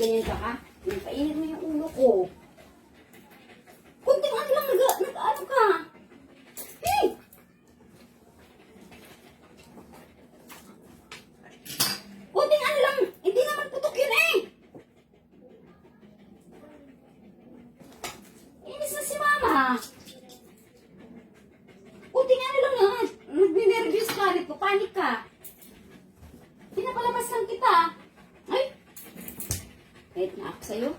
ganyan ka ha? Nagpainit mo yung ulo ko. Kunting ano lang, nag-ano ka. Hey! Kunting ano lang, hindi naman putok yun eh. Inis na si mama. Kunting ano lang yan. Nag-nervous ka, nagpapanik ka. Pinapalabas lang kita. Ay! Kahit na ako sa'yo.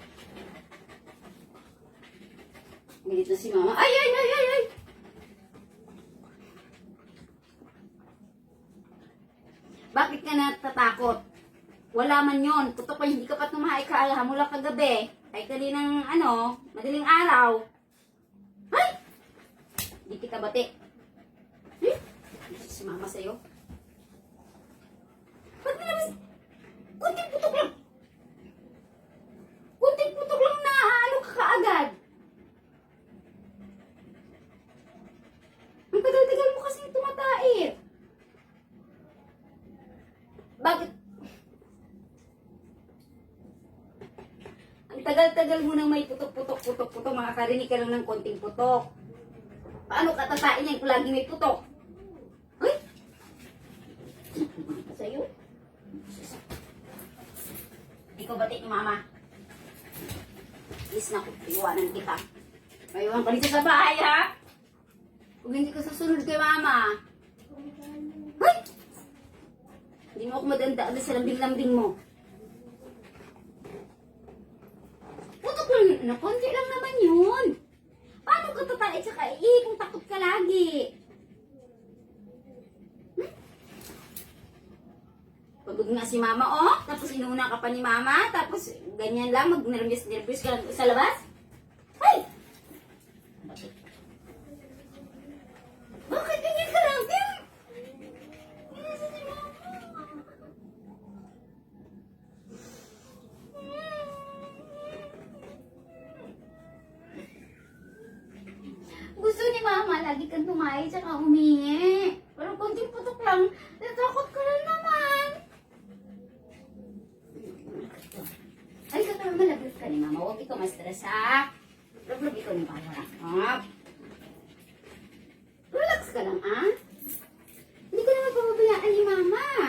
Galit na si mama. Ay, ay, ay, ay, ay! Bakit ka natatakot? Wala man yon. Putok pa, hindi ka pa tumahay ka mula kagabi. Ay kaninang madaling araw. Ay! Hindi kita bati. Si mama sa'yo. Ba't nalabas? Kunting putok lang. Kunting putok lang na ano ka kaagad. Ang tagal-tagal mo kasi tumatait. Bakit? Ang tagal-tagal mo nang may putok-putok, makakarinig ka lang ng konting putok. Paano ka tatain yan kung lagi may putok? Ay! Sa'yo? Di ko bati ni mama. Is na ko, iwanan kita. Maiwan ka dito sa bahay ha? Kung hindi ka susunod kay mama. Ay! Hindi mo ako madandaan sa lambing-lambing mo. Putok lang, konti lang naman yun. Paano ka tatait sa kai kung takot ka lagi? Pagod nga si mama, oh. Tapos inuna ka pa ni mama. Tapos ganyan lang, mag-nervous ka lang sa labas. Ay! Bakit ganyan ka lang? Gusto ni mama, lagi kang tumayo tsaka humingi. Pero konting putok lang, natakot ka lang naman. Ay, ka malabot ka ni mama. Huwag ikaw ma-stress ha. Lablab ikaw ni mama. Relax ka lang ha. Hindi ka naman pababayaan ni mama.